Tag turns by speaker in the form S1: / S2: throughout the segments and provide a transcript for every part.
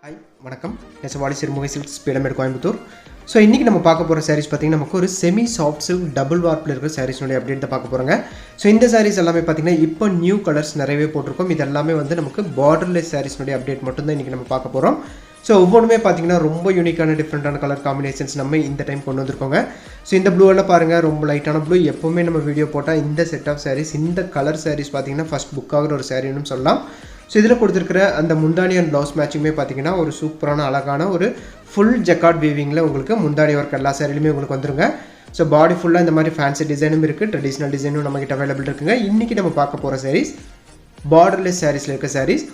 S1: Hi வணக்கம். நெசவாளி Sirumugai silks Peelamedu Coimbatore. So இன்றைக்கி நம்ம பார்க்க போகிற சாரீஸ் பார்த்திங்கன்னா நமக்கு ஒரு செமி சாஃப்ட் சில்க் டபுள் வார்ப்பில் இருக்கிற சாரீஸ்னுடைய அப்டேட் தான் பார்க்க போகிறோங்க. ஸோ இந்த சாரீஸ் எல்லாமே பார்த்திங்கன்னா இப்போ நியூ கலர்ஸ் நிறையவே போட்டிருக்கோம். இது எல்லாமே வந்து நமக்கு பார்டர்லெஸ் சாரீஸ்னுடைய அப்டேட் மட்டும்தான் இன்றைக்கி நம்ம பார்க்க போகிறோம். ஸோ ஒவ்வொன்றுமே பார்த்திங்கன்னா ரொம்ப யூனிக்கான டிஃப்ரெண்ட்டான கலர் காம்பினேஷன்ஸ் நம்ம இந்த டைம் கொண்டு வந்திருக்கோங்க. ஸோ இந்த ப்ளூவெல்லாம் பாருங்கள், ரொம்ப லைட்டான ப்ளூ. எப்போவுமே நம்ம வீடியோ போட்டால் இந்த செட் ஆஃப் சாரீஸ், இந்த கலர் சாரீஸ் பார்த்திங்கன்னா ஃபஸ்ட் புக் ஆகிற ஒரு சாரீன்னு சொல்லலாம். ஸோ இதில் கொடுத்துருக்கிற அந்த முந்தானி அண்ட் ப்ளவுஸ் மேட்சிங்குமே பார்த்திங்கன்னா ஒரு சூப்பரான அழகான ஒரு ஃபுல் ஜக்கார்ட் வீவிங்கில் உங்களுக்கு முந்தானி ஒர்க் எல்லா சாரிலுமே உங்களுக்கு வந்துருங்க. ஸோ பாடி ஃபுல்லாக இந்த மாதிரி ஃபேன்சி டிசைனும் இருக்குது, ட்ரெடிஷ்னல் டிசைனும் நம்மகிட்ட அவைலபிள் இருக்குங்க. இன்றைக்கி நம்ம பார்க்க போகிற சாரீஸ் பார்டர்லெஸ் சாரீஸில் இருக்க சாரீஸ்.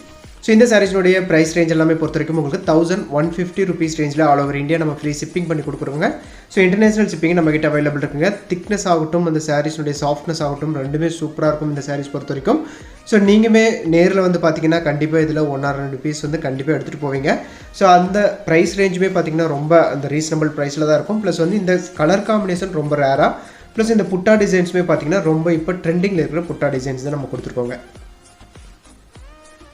S1: ஸோ இந்த சாரீஸ்னுடைய ப்ரைஸ் ரேஞ்ச் எல்லாமே பொறுத்த வரைக்கும் உங்களுக்கு 1150 rupees ரேஞ்சில் ஆல் ஓவர் இந்தியா நம்ம ஃப்ரீ ஷிப்பிங் பண்ணி கொடுக்குறோங்க. ஸோ இன்டர்நேஷனல் ஷிப்பிங் நம்மகிட்ட அவைலபிள் இருக்குங்க. திக்னஸ் ஆகட்டும், அந்த சாரீஸ்னுடைய சாஃப்ட்னஸ் ஆகட்டும், ரெண்டுமே சூப்பராக இருக்கும் இந்த சாரீஸ் பொறுத்த வரைக்கும். ஸோ நீங்களுமே நேரில் வந்து பார்த்தீங்கன்னா கண்டிப்பாக இதில் 1 or 2 பீஸ் வந்து கண்டிப்பாக எடுத்துகிட்டு போவீங்க. ஸோ அந்த ப்ரைஸ் ரேஞ்சுமே பார்த்தீங்கன்னா ரொம்ப அந்த ரீசனபிள் ப்ரைஸில் தான் இருக்கும். ப்ளஸ் வந்து இந்த கலர் காம்பினேஷன் ரொம்ப ரேராக, ப்ளஸ் இந்த புட்டா டிசைன்ஸுமே பார்த்தீங்கன்னா ரொம்ப இப்போ ட்ரெண்டிங்கில் இருக்கிற புட்டா டிசைன்ஸ் தான் நம்ம கொடுத்துருக்கோங்க.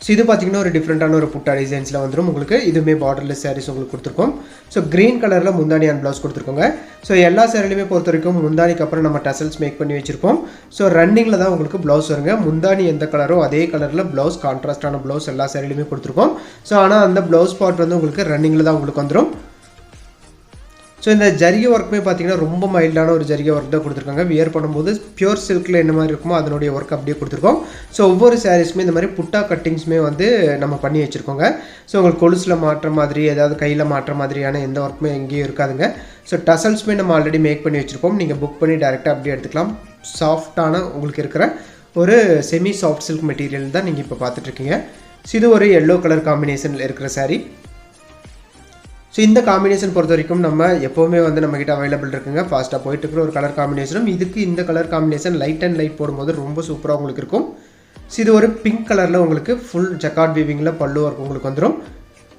S1: ஸோ இது பார்த்திங்கன்னா ஒரு டிஃப்ரெண்ட்டான ஒரு புட்டா டிசைன்ஸில் வந்துடும் உங்களுக்கு. இதுவுமே பார்டர்லெஸ் சாரீஸ் உங்களுக்கு கொடுத்துருக்கோம். ஸோ க்ரீன் கலரில் முந்தானி அண்ட் ப்ளவுஸ் கொடுத்துருக்கோங்க. ஸோ எல்லா சாரிலையுமே பொறுத்த வரைக்கும் முந்தானிக்கு அப்புறம் நம்ம டசல்ஸ் மேக் பண்ணி வச்சுருப்போம். ஸோ ரன்னிங்கில் தான் உங்களுக்கு ப்ளவுஸ் வருங்க. முந்தானி எந்த கலரோ அதே கலரில் ப்ளவுஸ், கான்ட்ராஸ்டான ப்ளவுஸ் எல்லா சாரிலையுமே கொடுத்துருக்கோம். ஸோ ஆனால் அந்த ப்ளவுஸ் பார்ட் வந்து உங்களுக்கு ரன்னிங்கில் தான் உங்களுக்கு வந்துடும். ஸோ இந்த ஜரிகை ஒர்க்குமே பார்த்தீங்கன்னா ரொம்ப மைல்டான ஒரு ஜரிகை ஒர்க் தான் கொடுத்துருக்காங்க. வியர் பண்ணும்போது பியூர் சில்கில் என்ன மாதிரி இருக்குமோ அதனுடைய ஒர்க் அப்படியே கொடுத்துருக்கோம். ஸோ ஒவ்வொரு சாரீஸுமே இந்த மாதிரி புட்டா கட்டிங்ஸுமே வந்து நம்ம பண்ணி வச்சுருக்கோங்க. ஸோ உங்களுக்கு கொலுசில் மாற்ற மாதிரி, ஏதாவது கையில் மாற்ற மாதிரியான எந்த ஒர்க்குமே எங்கேயும் இருக்காதுங்க. ஸோ டசல்ஸுமே நம்ம ஆல்ரெடி மேக் பண்ணி வச்சுருப்போம். நீங்கள் புக் பண்ணி டேரெக்டாக அப்படியே எடுத்துக்கலாம். சாஃப்டான உங்களுக்கு இருக்கிற ஒரு செமி சாஃப்ட் சில்க் மெட்டீரியல் தான் நீங்கள் இப்போ பார்த்துட்ருக்கீங்க. ஸோ இது ஒரு எல்லோ கலர் காம்பினேஷனில் இருக்கிற சாரீ. ஸோ இந்த காம்பினேஷன் பொறுத்த வரைக்கும் நம்ம எப்போவுமே வந்து நம்மகிட்ட அவைலபிள் இருக்குங்க. ஃபாஸ்ட்டாக போயிட்டு இருக்கிற ஒரு கலர் காம்பினேஷனும். இதுக்கு இந்த colour combination light and light போடும்போது ரொம்ப சூப்பராக உங்களுக்கு இருக்கும். ஸோ இது ஒரு பிங்க் கலரில் உங்களுக்கு ஃபுல் ஜக்கார்ட் வீவிங்கில் பல்லு ஒர்க் உங்களுக்கு வந்துடும்.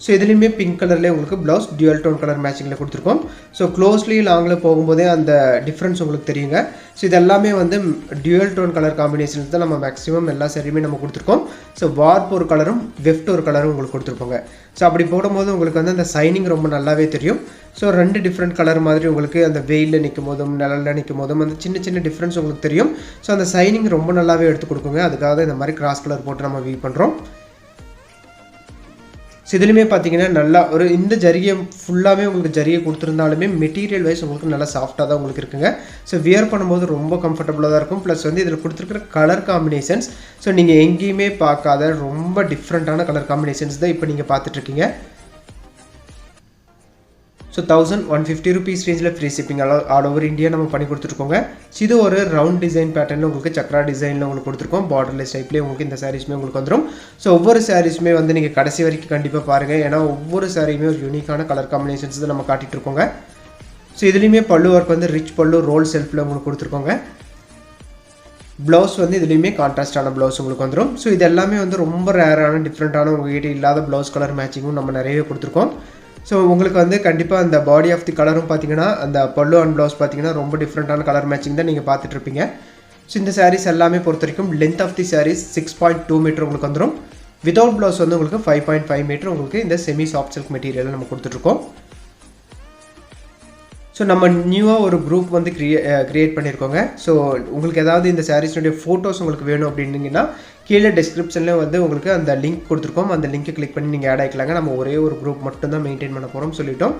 S1: ஸோ இதுலேயுமே பிங்க் கலர்லேயே உங்களுக்கு ப்ளவுஸ் டியூவல் டோன் கலர் மேட்சிங்கில் கொடுத்துருக்கோம். ஸோ க்ளோஸ்லி லாங்கில் போகும்போதே அந்த டிஃப்ரென்ஸ் உங்களுக்கு தெரியுங்க. ஸோ இது எல்லாமே வந்து டியூவல் டோன் கலர் காம்பினேஷன்ஸ் தான் நம்ம மேக்ஸிமம் எல்லா சாரியுமே நம்ம கொடுத்துருக்கோம். ஸோ வார்ப் ஒரு கலரும் வெஃப்ட் ஒரு கலரும் உங்களுக்கு கொடுத்துருப்போங்க. ஸோ அப்படி போடும்போது உங்களுக்கு வந்து அந்த சைனிங் ரொம்ப நல்லாவே தெரியும். ஸோ 2 டிஃப்ரெண்ட் கலர் மாதிரி உங்களுக்கு அந்த வெயிலில் நிற்கும் போதும் நிழலில் நிற்கும் போதும் அந்த சின்ன சின்ன டிஃப்ரென்ஸ் உங்களுக்கு தெரியும். ஸோ அந்த சைனிங் ரொம்ப நல்லாவே எடுத்து கொடுக்குங்க. அதுக்காக தான் இந்த மாதிரி கிராஸ் கலர் போட்டு நம்ம வீவ் பண்ணுறோம். ஸோ இதுலையுமே பார்த்தீங்கன்னா நல்லா ஒரு இந்த ஜரிகை ஃபுல்லாகவே உங்களுக்கு ஜரிகை கொடுத்துருந்தாலுமே மெட்டீரியல் வைஸ் உங்களுக்கு நல்லா சாஃப்டாக தான் உங்களுக்கு இருக்குங்க. ஸோ வியர் பண்ணும்போது ரொம்ப கம்ஃபர்டபுளாக தான் இருக்கும். ப்ளஸ் வந்து இதில் கொடுத்துருக்கிற கலர் காம்பினேஷன்ஸ் ஸோ நீங்கள் எங்கேயுமே பார்க்காத ரொம்ப டிஃப்ரெண்ட்டான கலர் காம்பினேஷன்ஸ் தான் இப்போ நீங்கள் பார்த்துட்ருக்கீங்க. ஸோ 1150 rupees ரேஞ்சில் free shipping all over India நம்ம பண்ணி கொடுத்துருக்கோங்க. இது ஒரு ரவுண்ட் டிசைன் பேட்டர்னில் உங்களுக்கு சக்ரா டிசைனில் உங்களுக்கு கொடுத்துருக்கோம். பார்டர்லெஸ் டைப்லேயே உங்களுக்கு இந்த சாரீஸுமே உங்களுக்கு வந்துடும். ஸோ ஒவ்வொரு சாரீஸுமே வந்து நீங்கள் கடைசி வரைக்கும் கண்டிப்பாக பாருங்கள். ஏன்னா ஒவ்வொரு சாரியுமே ஒரு யூனிக்கான கலர் காம்பினேஷன்ஸ் தான் நம்ம காட்டிகிட்டு இருக்கோங்க. ஸோ இதுலேயுமே பல்லு ஒர்க் வந்து ரிச் பல்லு ரோல் செல்ஃபில் உங்களுக்கு கொடுத்துருக்கோங்க. ப்ளவுஸ் வந்து இதுலேயுமே கான்ட்ராஸ்டான ப்ளவுஸ் உங்களுக்கு வந்துடும். ஸோ இது எல்லாமே வந்து ரொம்ப ரேரான டிஃப்ரெண்ட்டான உங்கள்கிட்ட இல்லாத ப்ளவுஸ் கலர் மேட்சிங்கும் நம்ம நிறையவே கொடுத்துருக்கோம். ஸோ உங்களுக்கு வந்து கண்டிப்பாக அந்த பாடி ஆஃப் தி கலரும் பார்த்தீங்கன்னா அந்த பல்லு அண்ட் ப்ளவுஸ் பார்த்தீங்கன்னா ரொம்ப டிஃப்ரெண்ட்டான கலர் மேட்சிங் தான் நீங்கள் பார்த்துட்ருப்பீங்க. ஸோ இந்த சாரீஸ் எல்லாமே பொறுத்த வரைக்கும் length of the saris 6.2 metre உங்களுக்கு வந்துடும். வித்தவுட் ப்ளவுஸ் வந்து உங்களுக்கு 5.5 மீட்டர் உங்களுக்கு இந்த செமி சாஃப்ட் சில்க் மெட்டீரியல் நம்ம கொடுத்துட்ருக்கோம். ஸோ நம்ம நியூவாக ஒரு குரூப் வந்து க்ரியேட் பண்ணியிருக்கோங்க. ஸோ உங்களுக்கு ஏதாவது இந்த சாரீஸ்னுடைய ஃபோட்டோஸ் உங்களுக்கு வேணும் அப்படின்னீங்கன்னா கீழே டிஸ்கிரிப்ஷனில் வந்து உங்களுக்கு அந்த லிங்க் கொடுத்துருக்கோம். அந்த லிங்க்கை கிளிக் பண்ணி நீங்கள் ஆட் ஆகிக்கலாங்க. நம்ம ஒரே ஒரு குரூப் மட்டும்தான் மெயின்டைன் பண்ண போகிறோம் சொல்லிட்டோம்.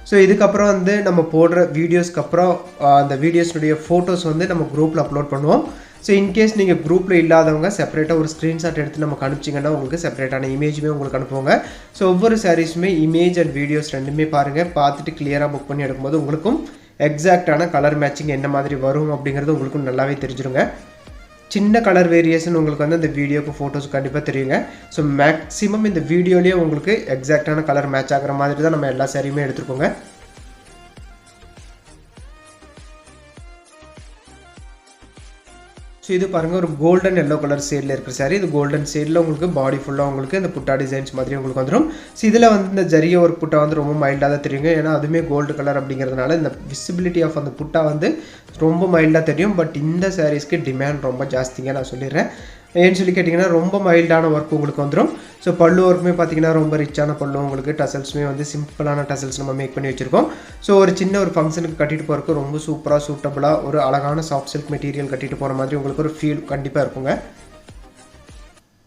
S1: ஸோ இதுக்கப்புறம் வந்து நம்ம போடுற வீடியோஸ்க்கு அப்புறம் அந்த வீடியோஸ்னுடைய ஃபோட்டோஸ் வந்து நம்ம குரூப்பில் அப்லோட் பண்ணுவோம். ஸோ இன்கேஸ் நீங்கள் குரூப்பில் இல்லாதவங்க செப்பரேட்டாக ஒரு ஸ்க்ரீன்ஷாட் எடுத்து நமக்கு அனுப்பிச்சிங்கன்னா உங்களுக்கு செப்பரேட்டான இமேஜுமே உங்களுக்கு அனுப்புவாங்க. ஸோ ஒவ்வொரு சாரீஸுமே இமேஜ் அண்ட் வீடியோஸ் ரெண்டுமே பாருங்கள். பார்த்துட்டு கிளியராக புக் பண்ணி எடுக்கும்போது உங்களுக்கும் எக்ஸாக்டான கலர் மேட்சிங் என்ன மாதிரி வரும் அப்படிங்கிறது உங்களுக்கும் நல்லாவே தெரிஞ்சிருங்க. சின்ன கலர் வேரியேஷன் உங்களுக்கு வந்து அந்த வீடியோக்கு ஃபோட்டோஸ் கண்டிப்பாக தெரியுங்க. ஸோ மேக்ஸிமம் இந்த வீடியோலேயே உங்களுக்கு எக்ஸாக்டான கலர் மேட்ச் ஆகிற மாதிரி தான் நம்ம எல்லா சாரியுமே எடுத்துருக்கோங்க. ஸோ இது பாருங்கள் ஒரு கோல்டன் எல்லோ கலர் ஷேடில் இருக்கிற சாரி. இது கோல்டன் ஷேடில் உங்களுக்கு பாடி ஃபுல்லாக உங்களுக்கு இந்த புட்டா டிசைன்ஸ் மாதிரி உங்களுக்கு வந்துடும். ஸோ இதில் வந்து இந்த ஜரிகை ஒரு புட்டா வந்து ரொம்ப மைல்டாக தான் தெரியுங்க. ஏன்னா அதுவுமே கோல்டு கலர் அப்படிங்கிறதுனால இந்த விசிபிலிட்டி ஆஃப் அந்த புட்டா வந்து ரொம்ப மைல்டாக தெரியும். பட் இந்த சாரீஸ்க்கு டிமாண்ட் ரொம்ப ஜாஸ்திங்க நான் சொல்லிடுறேன். ஏன்னு சொல்லி கேட்டிங்கன்னா ரொம்ப மைல்டான ஒர்க் உங்களுக்கு வந்துடும். ஸோ பல்லு ஒர்க்குமே பார்த்தீங்கன்னா ரொம்ப ரிச்சான பல்லு உங்களுக்கு. டசல்ஸுமே வந்து சிம்பிளான டசல்ஸ் நம்ம மேக் பண்ணி வச்சுருக்கோம். ஸோ ஒரு சின்ன ஒரு ஃபங்க்ஷனுக்கு கட்டிட்டு போகிறதுக்கு ரொம்ப சூப்பராக சூட்டபுளாக ஒரு அழகான சாஃப்ட் சில்க் மெட்டீரியல் கட்டிட்டு போகிற மாதிரி உங்களுக்கு ஒரு ஃபீல் கண்டிப்பாக இருக்குங்க.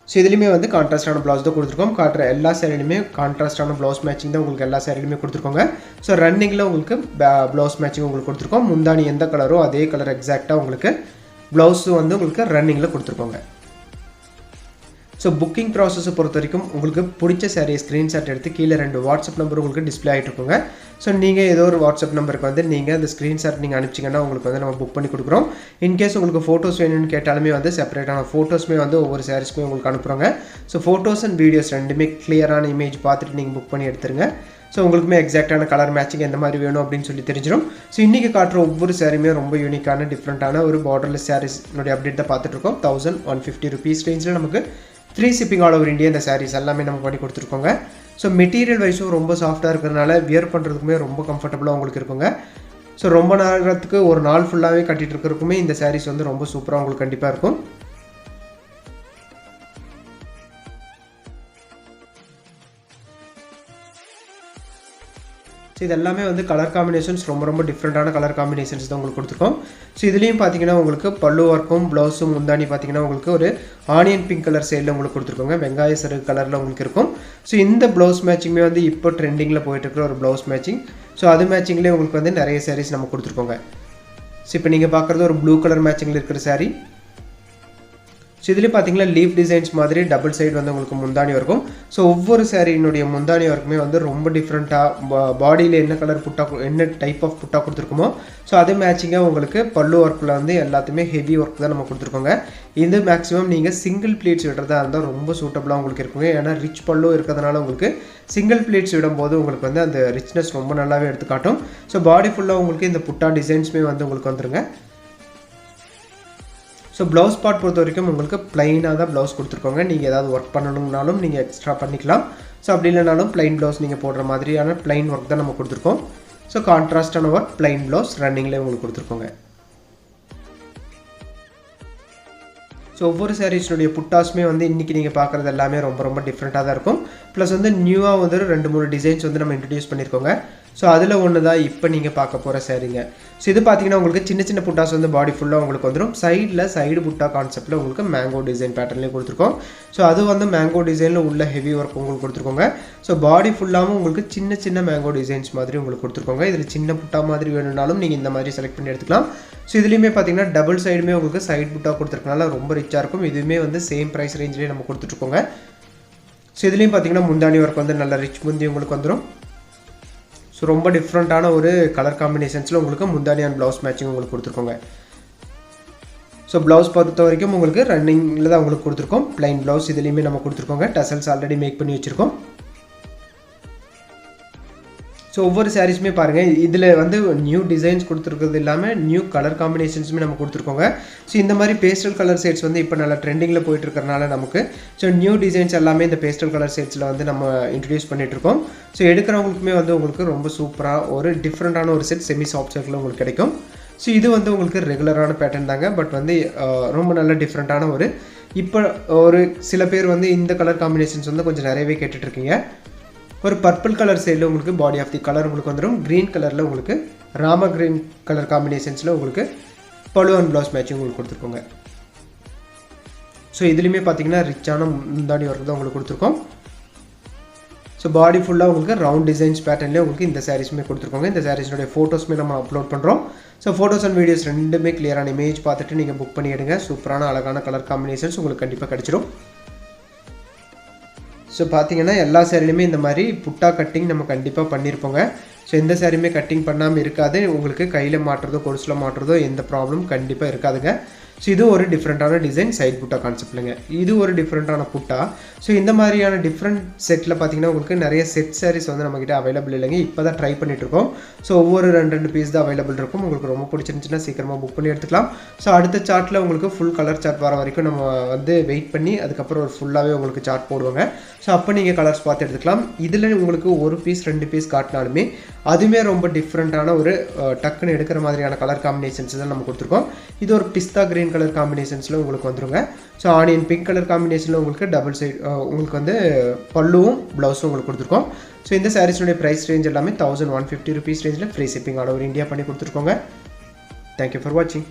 S1: ஸோ இதுலேயுமே வந்து கான்ட்ராஸ்டான ப்ளவுஸ் தான் கொடுத்துருக்கோம். காட்டுற எல்லா சேரீலையுமே கான்ட்ராஸ்டான ப்ளவுஸ் மேட்சிங் தான் உங்களுக்கு எல்லா சேரீலையுமே கொடுத்துருக்கோங்க. ஸோ ரன்னிங்கில் உங்களுக்கு ப்ளவுஸ் மேட்சிங் உங்களுக்கு கொடுத்துருக்கோம். முந்தானி எந்த கலரோ அதே கலர் எக்ஸாக்டாக உங்களுக்கு ப்ளவுஸு வந்து உங்களுக்கு ரன்னிங்கில் கொடுத்துருக்கோங்க. ஸோ புக்கிங் ப்ராசஸை பொறுத்த வரைக்கும் உங்களுக்கு பிடிச்ச சாரியை ஸ்க்ரீன்ஷாட் எடுத்து கீழே 2 வாட்ஸ்அப் நம்பர் உங்களுக்கு டிஸ்பிளே ஆகிட்டு இருக்குங்க. ஸோ நீங்கள் ஏதோ ஒரு வாட்ஸ்அப் நம்பருக்கு வந்து நீங்கள் அந்த ஸ்க்ரீன்ஷாட் நீங்கள் அனுப்பிச்சிங்கன்னா உங்களுக்கு வந்து நம்ம புக் பண்ணி கொடுக்குறோம். இன்கேஸ் உங்களுக்கு ஃபோட்டோஸ் வேணும்னு கேட்டாலுமே வந்து செப்பரேட்டான ஃபோட்டோஸுமே வந்து ஒவ்வொரு சாரீஸ்க்குமே உங்களுக்கு அனுப்புகிறோங்க. ஸோ ஃபோட்டோஸ் அண்ட் வீடியோஸ் ரெண்டுமே கிளியரான இமேஜ் பார்த்துட்டு நீங்கள் புக் பண்ணி எடுத்துருங்க. ஸோ உங்களுக்குமே எக்ஸாக்டான கலர் மேட்சிங் எந்த மாதிரி வேணும் அப்படின்னு சொல்லி தெரிஞ்சிடும். ஸோ இன்றைக்கி காட்டுற ஒவ்வொரு சாரியுமே ரொம்ப யூனிக்கான டிஃப்ரெண்ட்டான ஒரு பார்டர்லெஸ் சாரீஸ்னுடைய அப்டேட் தான் பார்த்துட்ருக்கோம். 1150 rupees ரேஞ்சில் நமக்கு free shipping all over India இந்த சாரீஸ் எல்லாமே நம்ம பண்ணி கொடுத்துருக்கோங்க. ஸோ மெட்டீரியல் வைஸும் ரொம்ப சாஃப்ட்டாக இருக்கிறதுனால வியர் பண்ணுறதுக்குமே ரொம்ப கம்ஃபர்டபுளாக உங்களுக்கு இருக்குங்க. ஸோ ரொம்ப நேரத்துக்கு ஒரு நாள் ஃபுல்லாகவே கட்டிகிட்டு இருக்கிறதுக்குமே இந்த சாரீஸ் வந்து ரொம்ப சூப்பராக உங்களுக்கு கண்டிப்பாக இருக்கும். ஸோ இது எல்லாமே வந்து கலர் காம்பினேஷன்ஸ் ரொம்ப டிஃப்ரெண்ட்டான கலர் காம்பினேஷன்ஸ் தான் உங்களுக்கு கொடுத்துருக்கோம். ஸோ இதுலேயும் பார்த்தீங்கன்னா உங்களுக்கு பல்லு ஒர்க்கும் ப்ளவுஸும் முந்தானி பார்த்தீங்கன்னா உங்களுக்கு ஒரு ஆனியன் பிங்க் கலர் சைடில் உங்களுக்கு கொடுத்துருக்கோங்க. வெங்காய சருகு கலரில் உங்களுக்கு இருக்கும். ஸோ இந்த ப்ளவுஸ் மேட்சிங்குமே வந்து இப்போ ட்ரெண்டிங்கில் போயிட்டு இருக்கிற ஒரு ப்ளவுஸ் மேட்சிங். ஸோ அது மேட்சிங்லேயே உங்களுக்கு வந்து நிறைய சாரீஸ் நம்ம கொடுத்துருக்கோங்க. ஸோ இப்போ நீங்கள் பார்க்குறது ஒரு ப்ளூ கலர் மேட்சிங்கில் இருக்கிற சாரீ. ஸோ இதுலேயும் பார்த்தீங்கன்னா லீஃப் டிசைன்ஸ் மாதிரி டபுள் சைடு வந்து உங்களுக்கு முந்தானி இருக்கும். ஸோ ஒவ்வொரு சாரியினுடைய முந்தானி ஒர்க்குமே வந்து ரொம்ப டிஃப்ரெண்ட்டாக பாடியில் என்ன கலர் புட்டா என்ன டைப் ஆஃப் புட்டா கொடுத்துருக்கோமோ ஸோ அது மேட்சிங்காக உங்களுக்கு பல்லு ஒர்க்கில் வந்து எல்லாத்துமே ஹெவி ஒர்க் தான் நம்ம கொடுத்துருக்கோங்க. இது மேக்ஸிமம் நீங்கள் சிங்கிள் ப்ளீட்ஸ் விடுறதா இருந்தால் ரொம்ப சூட்டபுளாக உங்களுக்கு இருக்குங்க. ஏன்னா ரிச் பல்லு இருக்கிறதுனால உங்களுக்கு சிங்கிள் ப்ளீட்ஸ் விடும்போது உங்களுக்கு வந்து அந்த ரிச்னஸ் ரொம்ப நல்லாவே எடுத்துக்காட்டும். ஸோ பாடி ஃபுல்லாக உங்களுக்கு இந்த புட்டா டிசைன்ஸுமே வந்து உங்களுக்கு வந்துருங்க. ஸோ ப்ளவுஸ் பார்ட் பொறுத்த வரைக்கும் உங்களுக்கு ப்ளைனாக தான் ப்ளவுஸ் கொடுத்துருக்கோங்க. நீங்கள் ஏதாவது ஒர்க் பண்ணணும்னாலும் நீங்கள் எக்ஸ்ட்ரா பண்ணிக்கலாம். ஸோ அப்படி இல்லைனாலும் ப்ளைன் ப்ளவுஸ் நீங்கள் போடுற மாதிரியான ப்ளைன் ஒர்க் தான் நம்ம கொடுத்துருக்கோம். ஸோ கான்ட்ராஸ்டான ஒர்க் ப்ளைன் ப்ளவுஸ் ரன்னிங்லேயே உங்களுக்கு கொடுத்துருக்கோங்க. ஸோ ஒவ்வொரு சாரீஸ்னுடைய புட்டாஸுமே வந்து இன்றைக்கி நீங்கள் பார்க்குறது எல்லாமே ரொம்ப டிஃப்ரெண்ட்டாக தான் இருக்கும். ப்ளஸ் வந்து நியூவாக வந்து 2-3 டிசைன்ஸ் வந்து நம்ம இன்ட்ரடியூஸ் பண்ணியிருக்கோங்க. ஸோ அதில் ஒன்று தான் இப்போ நீங்கள் பார்க்க போகிற சாரீங்க. ஸோ இது பார்த்தீங்கன்னா உங்களுக்கு சின்ன புட்டாஸ் வந்து பாடி ஃபுல்லாக உங்களுக்கு வந்துடும். சைடு புட்டா கான்செப்ட்டில் உங்களுக்கு மேங்கோ டிசைன் பேட்டர்ன்லேயே கொடுத்துருக்கோம். ஸோ அது வந்து மேங்கோ டிசைனில் உள்ள ஹெவி ஒர்க் உங்களுக்கு கொடுத்துருக்கோங்க. ஸோ பாடி ஃபுல்லாகவும் உங்களுக்கு சின்ன மேங்கோ டிசைன்ஸ் மாதிரி உங்களுக்கு கொடுத்துருக்கோங்க. இதில் சின்ன புட்டா மாதிரி வேணும்னாலும் நீங்கள் இந்த மாதிரி செலக்ட் பண்ணி எடுத்துக்கலாம். ஸோ இதுலேயுமே பார்த்தீங்கன்னா டபுள் சைடுமே உங்களுக்கு சைடு புட்டா கொடுத்துருக்கனால ரொம்ப ரிச்சாக இருக்கும். இதுவுமே வந்து சேம் ப்ரைஸ் ரேஞ்சிலே நம்ம கொடுத்துட்ருக்கோங்க. ஸோ இதுலேயும் பார்த்தீங்கன்னா முந்தானி ஒர்க் வந்து நல்ல ரிச் முந்தி உங்களுக்கு வந்துடும். ஸோ ரொம்ப டிஃப்ரெண்ட்டான ஒரு கலர் காம்பினேஷன்ஸில் உங்களுக்கு முந்தானி அண்ட் ப்ளவுஸ் மேட்சிங் உங்களுக்கு கொடுத்துருக்கோங்க. ஸோ ப்ளவுஸ் பொறுத்த வரைக்கும் உங்களுக்கு ரன்னிங்கில் தான் உங்களுக்கு கொடுத்துருக்கோம். ப்ளைன் ப்ளவுஸ் இதுலேயுமே நம்ம கொடுத்துருக்கோங்க. டசல்ஸ் ஆல்ரெடி மேக் பண்ணி வச்சுருக்கோம். ஸோ ஒவ்வொரு சாரீஸுமே பாருங்கள் இதில் வந்து நியூ டிசைன்ஸ் கொடுத்துருக்கிறது இல்லாமல் நியூ கலர் காம்பினேஷன்ஸுமே நம்ம கொடுத்துருக்கோங்க. ஸோ இந்த மாதிரி பேஸ்டல் கலர் ஷேட்ஸ் வந்து இப்போ நல்லா ட்ரெண்டிங்கில் போயிட்டு இருக்கிறனால நமக்கு ஸோ நியூ டிசைன்ஸ் எல்லாமே இந்த பேஸ்டல் கலர் ஷேட்ஸில் வந்து நம்ம இன்ட்ரடியூஸ் பண்ணிகிட்ருக்கோம். ஸோ எடுக்கிறவங்களுக்குமே வந்து உங்களுக்கு ரொம்ப சூப்பராக ஒரு டிஃப்ரெண்ட்டான ஒரு செட் செமி சாஃப்ட் சில்கில் உங்களுக்கு கிடைக்கும். ஸோ இது வந்து உங்களுக்கு ரெகுலரான பேட்டர்ன் தாங்க. பட் வந்து ரொம்ப நல்ல டிஃப்ரெண்ட்டான ஒரு இப்போ ஒரு சில பேர் வந்து இந்த கலர் காம்பினேஷன்ஸ் வந்து கொஞ்சம் நிறையவே கேட்டுட்ருக்கீங்க. ஒரு பர்பிள் கலர் சைடில் உங்களுக்கு பாடி ஆஃப் தி கலர் உங்களுக்கு வந்துடும். க்ரீன் கலரில் உங்களுக்கு ராம க்ரீன் கலர் காம்பினேஷன்ஸில் உங்களுக்கு பலு அண்ட் ப்ளவுஸ் மேட்சிங் உங்களுக்கு கொடுத்துருக்கோங்க. ஸோ இதுலேயுமே பார்த்தீங்கன்னா ரிச்சான முந்தாடி ஒர்க் தான் உங்களுக்கு கொடுத்துருக்கோம். ஸோ பாடி ஃபுல்லாக உங்களுக்கு ரவுண்ட் டிசைன்ஸ் பேட்டர்ன்லேயே உங்களுக்கு இந்த சாரீஸுமே கொடுத்துருக்கோங்க. இந்த சாரீஸுடைய ஃபோட்டோஸுமே நம்ம அப்லோட் பண்ணுறோம். ஸோ ஃபோட்டோஸ் அண்ட் வீடியோஸ் ரெண்டுமே கிளியரான இமேஜ் பார்த்துட்டு நீங்கள் புக் பண்ணி எடுங்க. சூப்பரான அழகான கலர் காம்பினேஷன்ஸ் உங்களுக்கு கண்டிப்பாக கிடச்சிடும். ஸோ பார்த்தீங்கன்னா எல்லா சாரிலையுமே இந்த மாதிரி புட்டா கட்டிங் நம்ம கண்டிப்பாக பண்ணியிருப்போங்க. ஸோ எந்த சாரியுமே கட்டிங் பண்ணாமல் இருக்காது. உங்களுக்கு கையில் மாட்டுறதோ கொலுசில் மாட்டுறதோ எந்த ப்ராப்ளம் கண்டிப்பாக இருக்காதுங்க. ஸோ இது ஒரு டிஃப்ரெண்ட்டான டிசைன் சைட் புட்டா கான்செப்ட்லங்க. இது ஒரு டிஃப்ரெண்ட்டான புட்டா. ஸோ இந்த மாதிரியான டிஃப்ரெண்ட் செட்டில் பார்த்தீங்கன்னா உங்களுக்கு நிறைய செட் சாரீஸ் வந்து நம்மக்கிட்ட அவைலபிள் இல்லைங்க. இப்போ தான் ட்ரை பண்ணிகிட்ருக்கோம். ஸோ ஒவ்வொரு 2 பீஸ் தான் அவைலபிள் இருக்கும். உங்களுக்கு ரொம்ப பிடிச்சிருந்துச்சுன்னா சீக்கிரமாக புக் பண்ணி எடுத்துக்கலாம். ஸோ அடுத்த சார்ட்டில் உங்களுக்கு ஃபுல் கலர் சார்ட் வர வரைக்கும் நம்ம வந்து வெயிட் பண்ணி அதுக்கப்புறம் ஒரு ஃபுல்லாகவே உங்களுக்கு சார்ட் போடுவாங்க. ஸோ அப்போ நீங்கள் கலர்ஸ் பார்த்து எடுத்துக்கலாம். இதில் உங்களுக்கு 1 பீஸ் 2 பீஸ் காட்டினாலுமே அதுவுமே ரொம்ப டிஃப்ரெண்ட்டான ஒரு டக்குன்னு எடுக்கிற மாதிரியான கலர் காம்பினேஷன்ஸ் தான் நம்ம கொடுத்துருக்கோம். இது ஒரு பிஸ்தா கிரீன் green கலர் காம்பினேஷன்ஸில் உங்களுக்கு வந்துருங்க. ஸோ ஆனியன் பிங்க் கலர் காம்பினேஷனில் உங்களுக்கு டபுள் சைடு உங்களுக்கு வந்து பல்லுவும் ப்ளவுஸும் உங்களுக்கு கொடுத்துருக்கோம். ஸோ இந்த சாரீஸுடைய ப்ரைஸ் ரேஞ்ச் எல்லாமே 1150 rupees ரேஞ்சில் free shipping all over India பண்ணி கொடுத்துருக்கோங்க. தேங்க்யூ ஃபார் வாட்சிங்.